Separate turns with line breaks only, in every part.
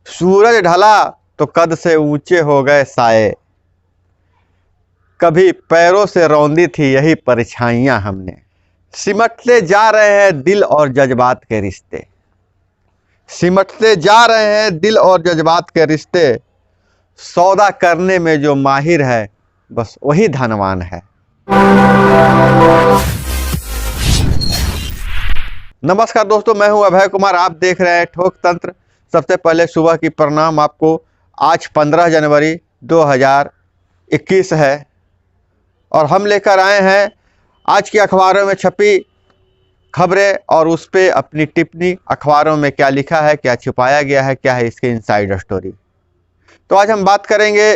सूरज ढला तो कद से ऊंचे हो गए साए, कभी पैरों से रौंदी थी यही परछाइयां हमने। सिमटते जा रहे हैं दिल और जज्बात के रिश्ते, सिमटते जा रहे हैं दिल और जज्बात के रिश्ते, सौदा करने में जो माहिर है बस वही धनवान है। नमस्कार दोस्तों, मैं हूं अभय कुमार, आप देख रहे हैं ठोक तंत्र। सबसे पहले सुबह की प्रणाम आपको। आज 15 जनवरी 2021 है और हम लेकर आए हैं आज की अखबारों में छपी खबरें और उस पर अपनी टिप्पणी। अखबारों में क्या लिखा है, क्या छुपाया गया है, क्या है इसकी इनसाइड स्टोरी। तो आज हम बात करेंगे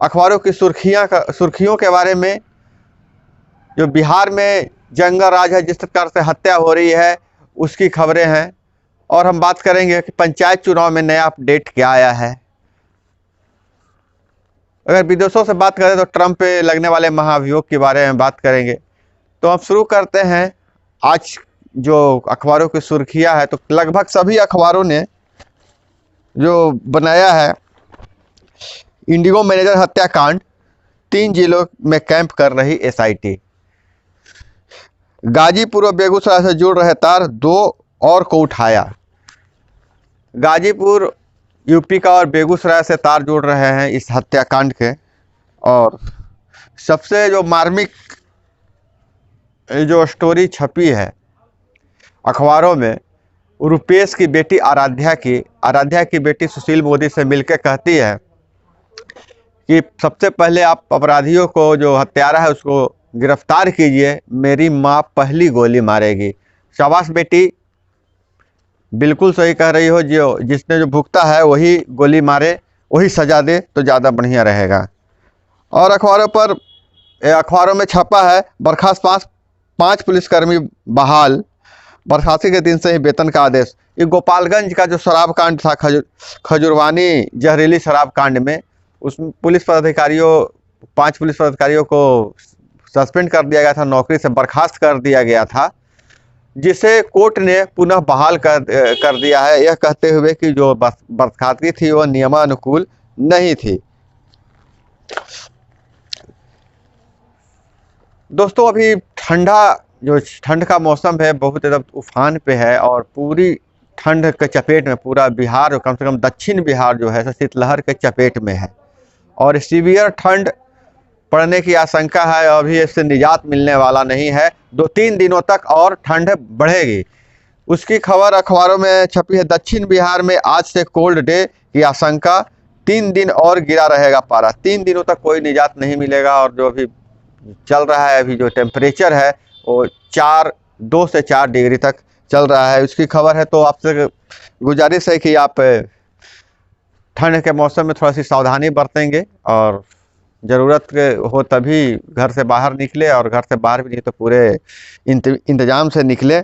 अखबारों की सुर्खियों के बारे में। जो बिहार में जंगल राज है, जिस प्रकार से हत्या हो रही है, उसकी खबरें हैं। और हम बात करेंगे कि पंचायत चुनाव में नया अपडेट क्या आया है। अगर विदेशों से बात करें तो ट्रंप पे लगने वाले महाभियोग के बारे में बात करेंगे। तो हम शुरू करते हैं। आज जो अखबारों की सुर्खियां है, तो लगभग सभी अखबारों ने जो बनाया है, इंडिगो मैनेजर हत्याकांड, 3 जिलों में कैंप कर रही एसआईटी, गाजीपुर और बेगूसराय से जुड़ रहे तार, 2 और को उठाया। गाजीपुर यूपी का और बेगूसराय से तार जुड़ रहे हैं इस हत्याकांड के। और सबसे जो मार्मिक जो स्टोरी छपी है अखबारों में, रुपेश की बेटी आराध्या की बेटी सुशील मोदी से मिलकर कहती है कि सबसे पहले आप अपराधियों को, जो हत्यारा है, उसको गिरफ्तार कीजिए, मेरी माँ पहली गोली मारेगी। शाबाश बेटी, बिल्कुल सही कह रही हो। जिसने जो भुगता है वही गोली मारे, वही सजा दे तो ज़्यादा बढ़िया रहेगा। और अखबारों में छपा है बर्खास्त 5 पुलिसकर्मी बहाल, बर्खास्ती के दिन से ही वेतन का आदेश। ये गोपालगंज का जो शराब कांड था, खजुरवानी जहरीली शराब कांड में, उसमें 5 पुलिस पदाधिकारियों को सस्पेंड कर दिया गया था, नौकरी से बर्खास्त कर दिया गया था, जिसे कोर्ट ने पुनः बहाल कर दिया है, यह कहते हुए कि जो बर्खास्तगी थी वह नियमानुकूल नहीं थी। दोस्तों, अभी ठंड का मौसम है, बहुत एकदम उफान पे है और पूरी ठंड के चपेट में पूरा बिहार, कम से कम दक्षिण बिहार जो है शीतलहर के चपेट में है और सीवियर ठंड पड़ने की आशंका है। अभी इससे निजात मिलने वाला नहीं है, 2-3 दिनों तक और ठंड बढ़ेगी। उसकी खबर अखबारों में छपी है। दक्षिण बिहार में आज से कोल्ड डे की आशंका, 3 दिन और गिरा रहेगा पारा। 3 दिनों तक कोई निजात नहीं मिलेगा। और जो अभी चल रहा है, अभी जो टेम्परेचर है वो 2 से 4 डिग्री तक चल रहा है। उसकी खबर है। तो आपसे गुजारिश है कि आप ठंड के मौसम में थोड़ा सी सावधानी बरतेंगे और ज़रूरत हो तभी घर से बाहर निकले, और घर से बाहर भी नहीं तो पूरे इंतजाम से निकले।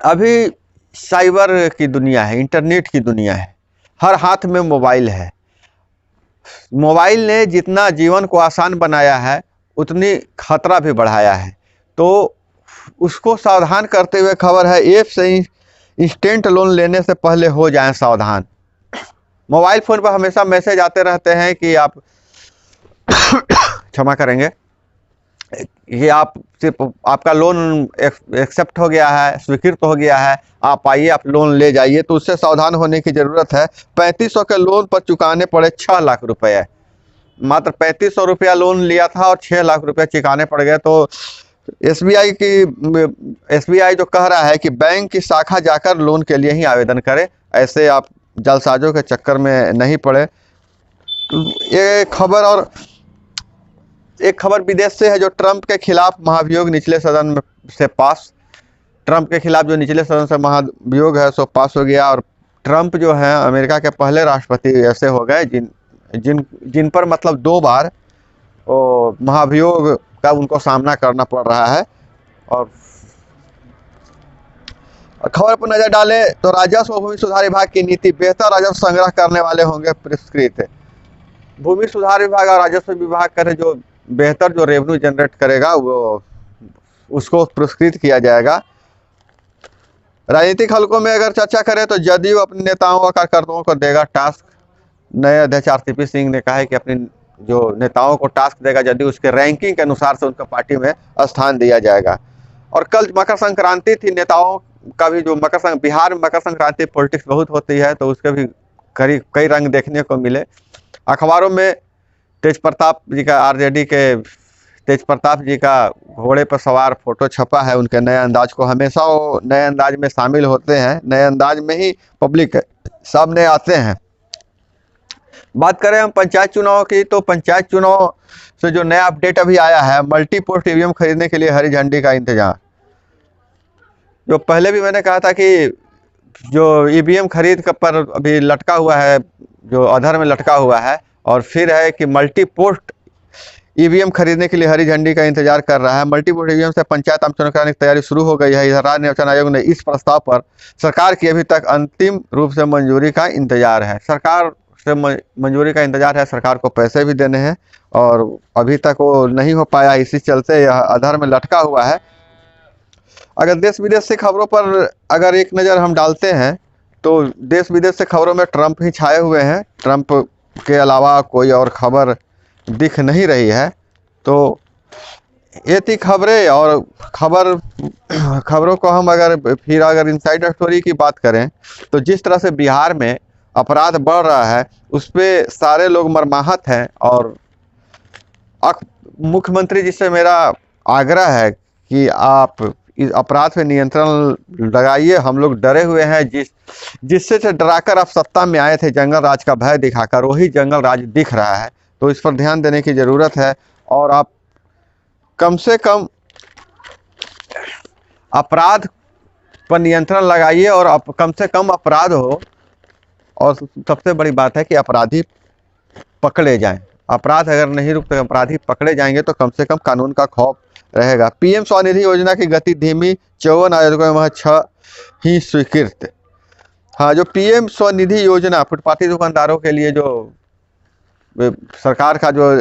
अभी साइबर की दुनिया है, इंटरनेट की दुनिया है, हर हाथ में मोबाइल है। मोबाइल ने जितना जीवन को आसान बनाया है, उतनी खतरा भी बढ़ाया है। तो उसको सावधान करते हुए खबर है, ऐप से इंस्टेंट लोन लेने से पहले हो जाएं सावधान। मोबाइल फ़ोन पर हमेशा मैसेज आते रहते हैं कि आप क्षमा करेंगे, ये आपका लोन एक्सेप्ट हो गया है, स्वीकृत हो गया है, आप आइए, आप लोन ले जाइए। तो उससे सावधान होने की ज़रूरत है। 3500 के लोन पर चुकाने पड़े 6 लाख रुपए। मात्र 3500 रुपया लोन लिया था और 6 लाख रुपये चुकाने पड़ गए। तो एसबीआई जो कह रहा है कि बैंक की शाखा जाकर लोन के लिए ही आवेदन करें, ऐसे आप जालसाजों के चक्कर में नहीं पड़े। तो ये खबर, और एक खबर विदेश से है, जो ट्रंप के खिलाफ महाभियोग निचले सदन से पास। ट्रंप के खिलाफ जो निचले सदन से महाभियोग है सो पास हो गया। और ट्रंप जो है अमेरिका के पहले राष्ट्रपति ऐसे हो गए जिन पर मतलब 2 बार महाभियोग का उनको सामना करना पड़ रहा है। और खबर पर नजर डालें तो राजस्व और भूमि सुधार विभाग की नीति, बेहतर राजस्व संग्रह करने वाले होंगे पुरस्कृत। भूमि सुधार विभाग और राजस्व विभाग करे जो बेहतर जो रेवेन्यू जनरेट करेगा, वो उसको पुरस्कृत किया जाएगा। राजनीतिक हलकों में अगर चर्चा करें तो जदयू अपने नेताओं और कार्यकर्ताओं को देगा टास्क। नए अध्यक्ष आरसीपी सिंह ने कहा है कि अपने जो नेताओं को टास्क देगा जदयू, उसके रैंकिंग के अनुसार से उनको पार्टी में स्थान दिया जाएगा। और कल मकर संक्रांति थी, नेताओं का भी जो बिहार में मकर संक्रांति पॉलिटिक्स बहुत होती है, तो उसके भी कई रंग देखने को मिले। अखबारों में तेज प्रताप जी का, आरजेडी के तेज प्रताप जी का घोड़े पर सवार फोटो छपा है। उनके नए अंदाज को, हमेशा वो नए अंदाज में शामिल होते हैं, नए अंदाज में ही पब्लिक सामने आते हैं। बात करें हम पंचायत चुनाव की, तो पंचायत चुनाव से जो नया अपडेट अभी आया है, मल्टी पोस्ट ईवीएम खरीदने के लिए हरी झंडी का इंतजाम। जो पहले भी मैंने कहा था कि जो ईवीएम खरीद पर अभी लटका हुआ है, जो अधर में लटका हुआ है, और फिर है कि मल्टी पोस्ट ईवीएम खरीदने के लिए हरी झंडी का इंतजार कर रहा है। मल्टी पोस्ट ईवीएम से पंचायत आम चुनाव कराने की तैयारी शुरू हो गई है। इधर राज्य निर्वाचन आयोग ने इस प्रस्ताव पर सरकार की अभी तक अंतिम रूप से मंजूरी का इंतजार है। सरकार से मंजूरी का इंतजार है, सरकार को पैसे भी देने हैं, और अभी तक वो नहीं हो पाया, इसी चलते यह अधर में लटका हुआ है। अगर देश विदेश से खबरों पर अगर एक नज़र हम डालते हैं, तो देश विदेश से खबरों में ट्रंप ही छाए हुए हैं। ट्रंप के अलावा कोई और खबर दिख नहीं रही है। तो ये थी खबरें। और खबरों को हम अगर इनसाइडर स्टोरी की बात करें, तो जिस तरह से बिहार में अपराध बढ़ रहा है, उस पर सारे लोग मर्माहत हैं। और मुख्यमंत्री जी से मेरा आग्रह है कि आप इस अपराध पे नियंत्रण लगाइए। हम लोग डरे हुए हैं, जिससे से डराकर आप सत्ता में आए थे, जंगल राज का भय दिखाकर, वही जंगल राज दिख रहा है। तो इस पर ध्यान देने की ज़रूरत है। और आप कम से कम अपराध पर नियंत्रण लगाइए, और कम से कम अपराध हो। और सबसे बड़ी बात है कि अपराधी पकड़े जाएं। अपराध अगर नहीं रुकते, अपराधी पकड़े जाएंगे, तो कम से कम कानून का खौफ रहेगा। पीएम स्वनिधि योजना की गति धीमी, 54 आयोजकों में 6 ही स्वीकृत। हाँ, जो पीएम स्वनिधि योजना फुटपाथी दुकानदारों के लिए जो सरकार का जो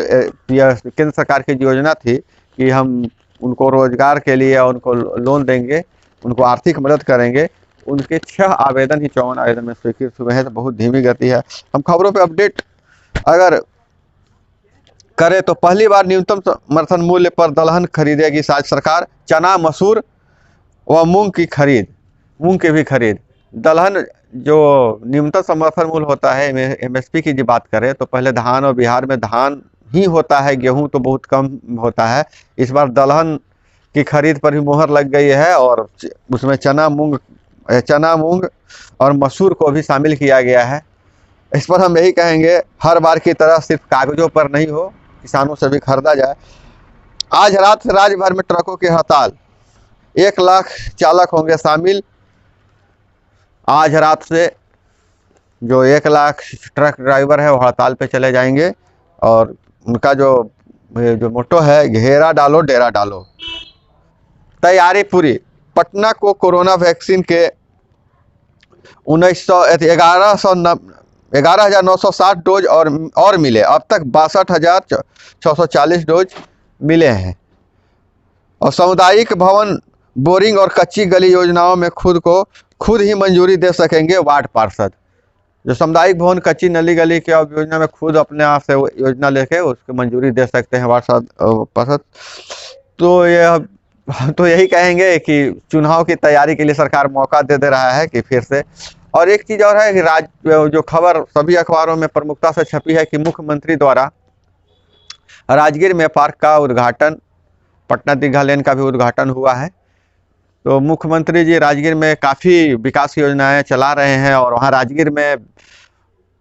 केंद्र सरकार की योजना थी कि हम उनको रोजगार के लिए उनको लोन देंगे, उनको आर्थिक मदद करेंगे, उनके 6 आवेदन ही 54 आवेदन में स्वीकृत हुए हैं। तो बहुत धीमी गति है। हम खबरों पे अपडेट अगर करें तो पहली बार न्यूनतम समर्थन मूल्य पर दलहन खरीदेगी राज्य सरकार। चना, मसूर व मूंग की भी खरीद। दलहन जो न्यूनतम समर्थन मूल्य होता है, एमएसपी की जो बात करें, तो पहले धान, और बिहार में धान ही होता है, गेहूं तो बहुत कम होता है। इस बार दलहन की खरीद पर भी मोहर लग गई है, और उसमें चना, मूंग और मसूर को भी शामिल किया गया है। इस पर हम यही कहेंगे, हर बार की तरह सिर्फ कागजों पर नहीं हो, किसानों से भी खरीदा जाए। आज रात से राज्य भर में ट्रकों की हड़ताल, 1 लाख चालक होंगे शामिल। आज रात से जो 1 लाख ट्रक ड्राइवर है वो हड़ताल पे चले जाएंगे, और उनका जो मोटो है, घेरा डालो डेरा डालो। तैयारी पूरी। पटना को कोरोना वैक्सीन के 11,960 डोज और मिले। अब तक 62,640 डोज मिले हैं। और सामुदायिक भवन, बोरिंग और कच्ची गली योजनाओं में खुद ही मंजूरी दे सकेंगे वार्ड पार्षद। जो सामुदायिक भवन, कच्ची नली गली की योजना में खुद अपने आप से योजना लेके उसको मंजूरी दे सकते हैं वार्ड पार्षद। तो यही कहेंगे कि चुनाव की तैयारी के लिए सरकार मौका दे रहा है कि फिर से। और एक चीज़ और है कि जो खबर सभी अखबारों में प्रमुखता से छपी है कि मुख्यमंत्री द्वारा राजगीर में पार्क का उद्घाटन, पटना दीघा लेन का भी उद्घाटन हुआ है। तो मुख्यमंत्री जी राजगीर में काफ़ी विकास योजनाएं चला रहे हैं, और वहाँ राजगीर में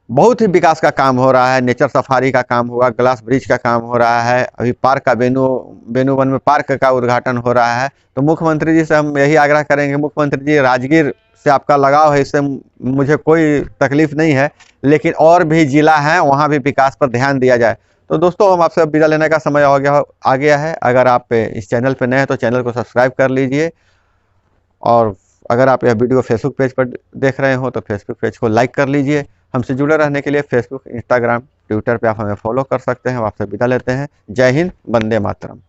बहुत ही विकास का काम हो रहा है। नेचर सफारी का काम हुआ, ग्लास ब्रिज का काम हो रहा है, अभी पार्क का बेनूवन में पार्क का उद्घाटन हो रहा है। तो मुख्यमंत्री जी से हम यही आग्रह करेंगे, मुख्यमंत्री जी राजगीर से आपका लगाव है, इससे मुझे कोई तकलीफ नहीं है, लेकिन और भी जिला हैं, वहाँ भी विकास पर ध्यान दिया जाए। तो दोस्तों, हम आपसे विदा लेने का समय आ गया है। अगर आप इस चैनल पर नए हैं तो चैनल को सब्सक्राइब कर लीजिए, और अगर आप यह वीडियो फेसबुक पेज पर देख रहे हो तो फेसबुक पेज को लाइक कर लीजिए। हमसे जुड़े रहने के लिए फेसबुक, इंस्टाग्राम, ट्विटर पे आप हमें फॉलो कर सकते हैं। आपसे विदा लेते हैं। जय हिंद, वंदे मातरम।